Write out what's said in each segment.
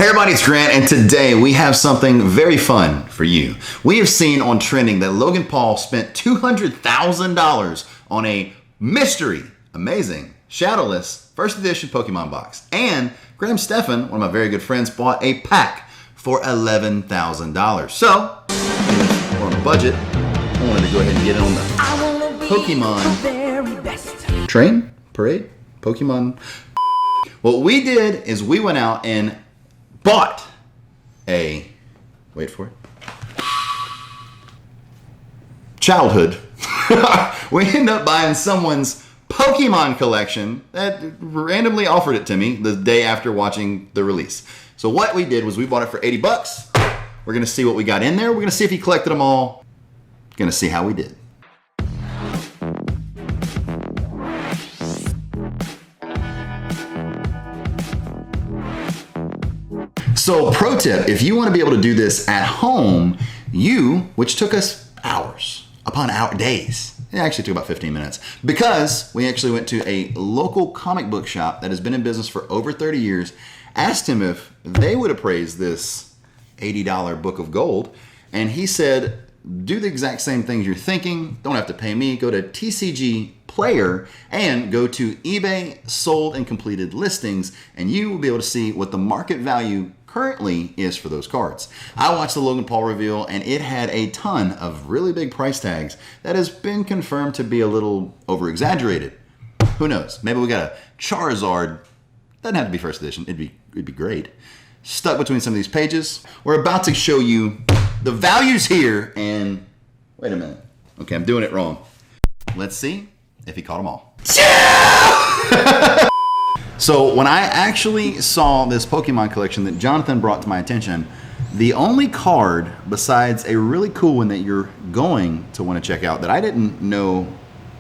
Hey everybody, it's Grant, and today we have something very fun for you. We have seen on trending that Logan Paul spent $200,000 on a mystery, amazing, shadowless first edition Pokemon box. And Graham Stephan, one of my very good friends, bought a pack for $11,000. So, we're on a budget. I wanted to go ahead and get it on the Pokemon train, parade, Pokemon. What we did is we went out and bought a, wait for it, childhood. We ended up buying someone's Pokemon collection that randomly offered it to me the day after watching the release. So what we did was we bought it for 80 bucks. We're going to see what we got in there. We're going to see if he collected them all. Going to see how we did. So pro tip, if you want to be able to do this at home, which took us hours upon days, it actually took about 15 minutes, because we actually went to a local comic book shop that has been in business for over 30 years, asked him if they would appraise this $80 book of gold, and he said, do the exact same things you're thinking, don't have to pay me, go to TCG Player and go to eBay sold and completed listings, and you will be able to see what the market value currently is for those cards. I watched the Logan Paul reveal, and it had a ton of really big price tags that has been confirmed to be a little over-exaggerated. Who knows? Maybe we got a Charizard, doesn't have to be first edition, it'd be great, stuck between some of these pages. We're about to show you the values here, and wait a minute. Okay, I'm doing it wrong. Let's see if he caught them all. Yeah! So when I actually saw this Pokemon collection that Jonathan brought to my attention, the only card besides a really cool one that you're going to want to check out that I didn't know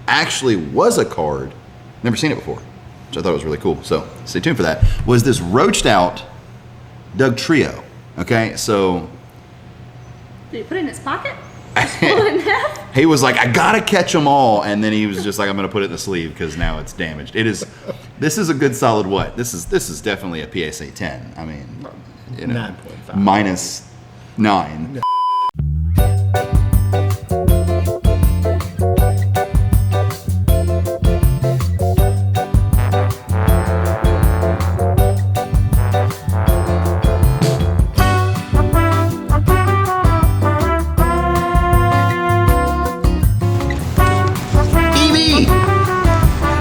actually was a card, never seen it before, which I thought was really cool, so stay tuned for that, was this roached out Dugtrio. Okay, so did he put it in his pocket? Just pull it in half? He was like, I gotta catch them all, and then he was just like, I'm gonna put it in the sleeve because now it's damaged. This is a good solid what? This is definitely a PSA 10. I mean, 9.5. minus 9.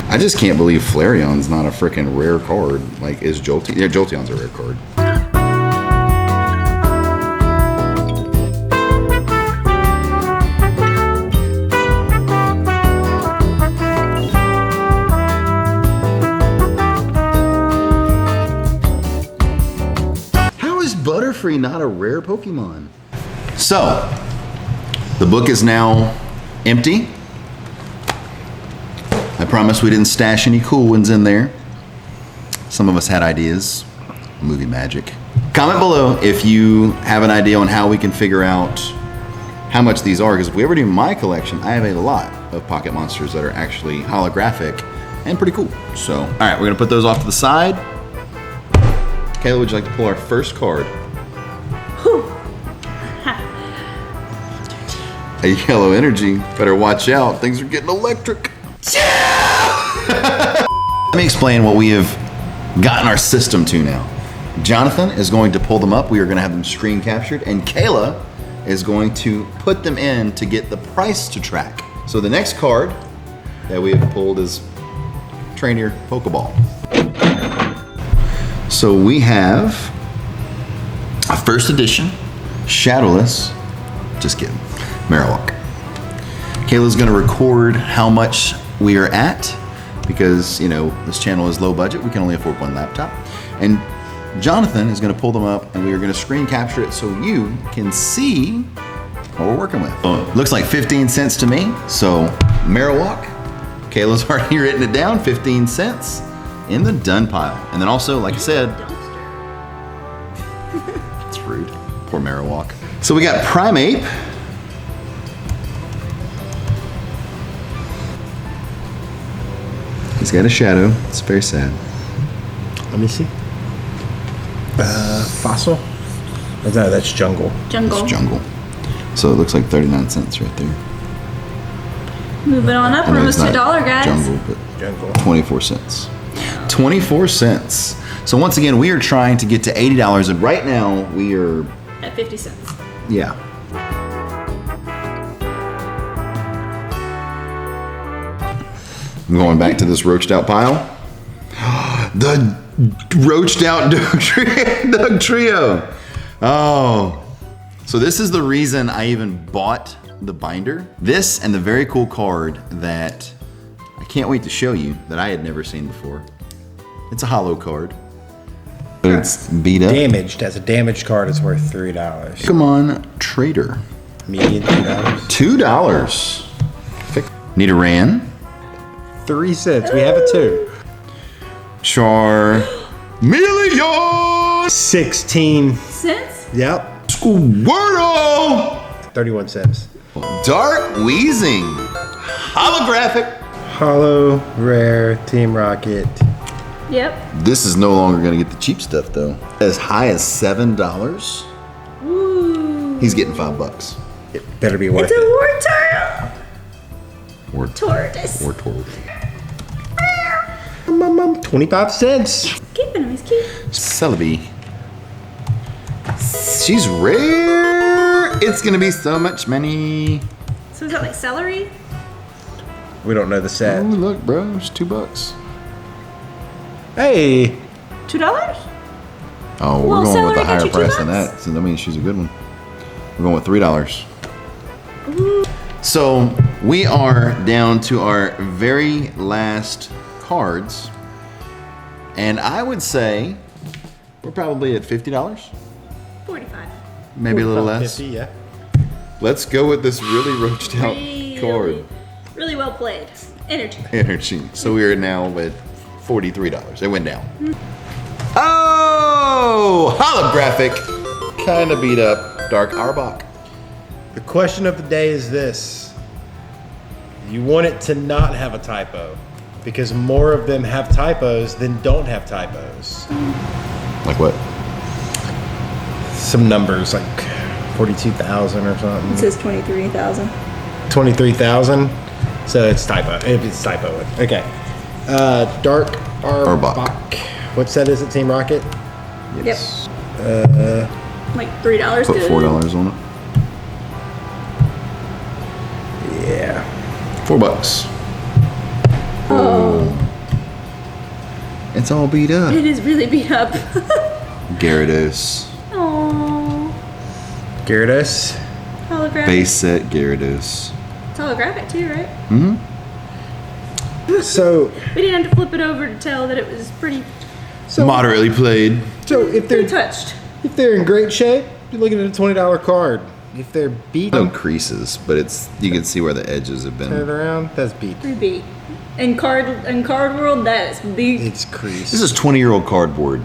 I just can't believe Flareon's not a freaking rare card. Like, is Jolteon? Yeah, Jolteon's a rare card. How is Butterfree not a rare Pokemon? So, the book is now empty. I promise we didn't stash any cool ones in there. Some of us had ideas. Movie magic. Comment below if you have an idea on how we can figure out how much these are, because if we ever do my collection, I have a lot of Pocket Monsters that are actually holographic and pretty cool. So, all right, we're gonna put those off to the side. Kayla, would you like to pull our first card? A yellow energy. Better watch out. Things are getting electric. Let me explain what we have gotten our system to now. Jonathan is going to pull them up. We are going to have them screen captured, and Kayla is going to put them in to get the price to track. So the next card that we have pulled is Trainer Pokeball. So we have a first edition Shadowless, just kidding, Marowak. Kayla's going to record how much we are at, because, you know, this channel is low budget. We can only afford one laptop. And Jonathan is going to pull them up, and we are going to screen capture it so you can see what we're working with. Looks like 15 cents to me. So Marowak, Kayla's already written it down, 15 cents in the done pile. And then also, like I said, it's rude. Poor Marowak. So we got Primeape. He's got a shadow. It's very sad. Let me see. Fossil? No, that's Jungle. Jungle. It's Jungle. So it looks like 39 cents right there. Moving on up. I We're know almost it's to not $1, guys. Jungle, but Jungle. 24 cents. 24 cents. So once again, we are trying to get to $80, and right now we are, At 50 cents. yeah. I'm going back to this roached out pile. The roached out Doug Trio. Oh. So this is the reason I even bought the binder. This and the very cool card that I can't wait to show you that I had never seen before. It's a hollow card. But it's beat up. Damaged. As a damaged card, it's worth $3. Come on, trader. Median $2. $2. Need a ran. 3 cents. We have a 2. Charmeleon. 16. Cents? Yep. Squirtle. 31 cents. Dark Wheezing. Holographic. Hollow, rare, Team Rocket. Yep. This is no longer going to get the cheap stuff though. As high as $7. Ooh. He's getting $5. It better be worth It's a it. war turtle. Or Tortoise. or tortoise. 25 cents. Keeping him. He's cute. Celebi. She's rare. It's gonna be so much money. So is that like celery? We don't know the Oh set. look, bro, it's $2. Hey. $2? Oh, we're Well, going with celery a get higher you price than $2? that. So that means she's a good one. We're going with $3. So we are down to our very last cards, and I would say we're probably at $50, 45. maybe a little less. 50, yeah. Let's go with this really roached out card. Really well played. Energy. Energy. So we are now at $43. It went down. Oh, holographic, kind of beat up. Dark Arbok. The question of the day is this. You want it to not have a typo because more of them have typos than don't have typos. Like what? Some numbers like 42,000 or It something. says 23,000. 23,000. So it's typo. If it's typo. Okay. Dark Arbok. What set is it, Team Rocket? Yep. Like $3 Put good. $4 on it. Yeah. $4. Oh. It's all beat up. It is really beat up. Gyarados. Oh. Gyarados. Holographic. Base set Gyarados. It's holographic too, right? So, We didn't have to flip it over to tell that it was pretty Moderately played. if pretty they're touched. in great shape, you're looking at a $20 card. If they're No beaten, creases, but it's you can see where the edges have turn it been. around, that's beat. Pretty beat. In card world, that is beat. It's creased. This is 20-year-old cardboard.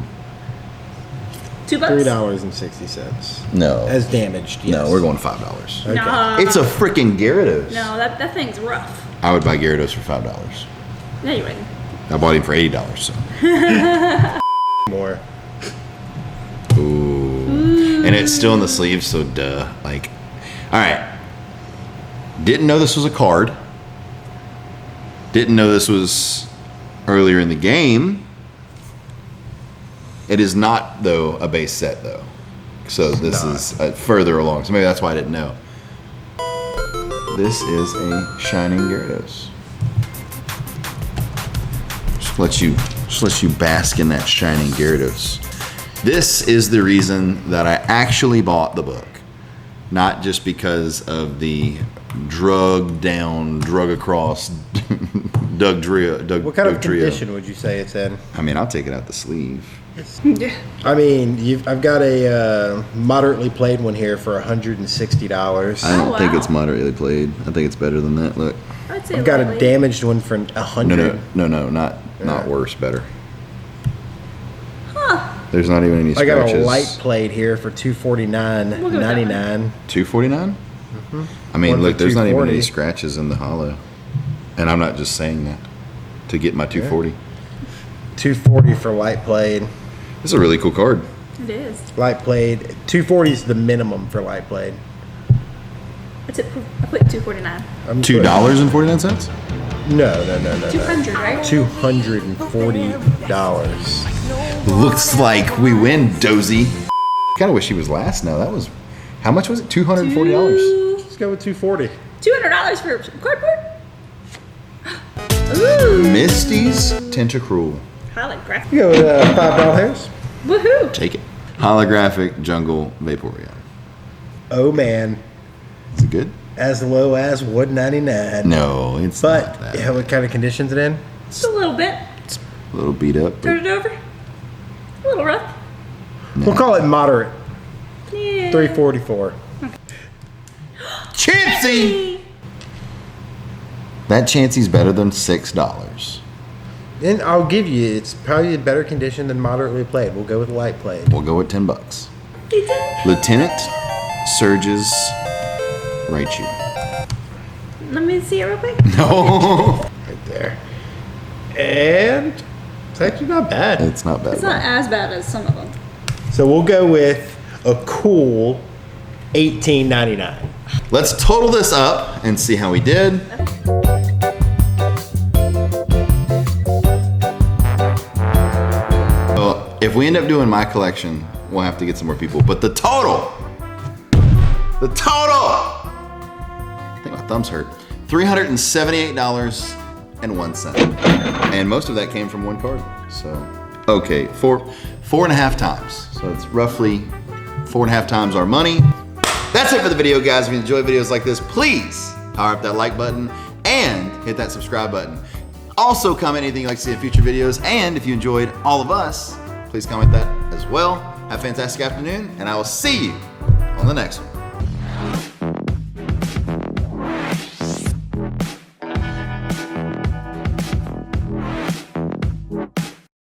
$2? $3.60. No. As damaged, yes. No, we're going $5. Okay. Nah. It's a freaking Gyarados. No, that thing's rough. I would buy Gyarados for $5. No, you wouldn't. I bought him for $80. So. More. Ooh. And it's still in the sleeve, so duh. Like, all right. Didn't know this was a card. Didn't know this was earlier in the game. It is not, though, a base set, though. So this is further along. So maybe that's why I didn't know. This is a Shining Gyarados. Just let you bask in that Shining Gyarados. This is the reason that I actually bought the book. Not just because of the drug across Doug Trio. What kind of Doug Trio. condition would you say it's in? I mean, I'll take it out the sleeve. Yeah. I mean, I've got a moderately played one here for $160. I don't think wow. it's moderately played. I think it's better than that. Look. I'd say I've got a lightly. damaged one for $100. No, not worse, better. Huh. There's not even any I got scratches. a light plate here for $249.99. $249? I mean, One for look, there's not even any $240. scratches in the hollow. And I'm not just saying that to get my 240. $240 for light plate. This is a really cool card. It is. Light blade, 240 is the minimum for light blade. I put $249. I'm $2.49? No. 200, right? $240. Looks like we win, Dozy. Kind of wish he was last. No, that was, how much was it? $240. Let's go with 240. $200 for cardboard? Ooh. Misty's Tentacruel. Holographic. You go with $5 hairs. Woohoo. Take it. Holographic Jungle Vaporeon. Oh man, Is it good? as low as $199. No, it's But not that. yeah, what kind of conditions it in? Just a little bit. A little beat up. but- Turn it over. A little rough. We'll call it moderate. Yeah. 344. Chansey! That Chansey's better than $6. And I'll give you, it's probably a better condition than moderately played. We'll go with light played. We'll go with $10. You did. Lieutenant Surge's Raichu. Let me see it real quick. No, Right there. And it's actually not bad. it's not bad. It's not as bad as some of them. So we'll go with a cool $18.99. Let's total this up and see how we did. Well, if we end up doing my collection, we'll have to get some more people. But the total, I think my thumbs hurt. $378.01. And most of that came from one card. So, okay, four and a half times. So it's roughly 4.5 times our money. That's it for the video, guys. If you enjoy videos like this, please power up that like button and hit that subscribe button. Also, comment anything you'd like to see in future videos. And if you enjoyed all of us, please comment that as well. Have a fantastic afternoon, and I will see you on the next one.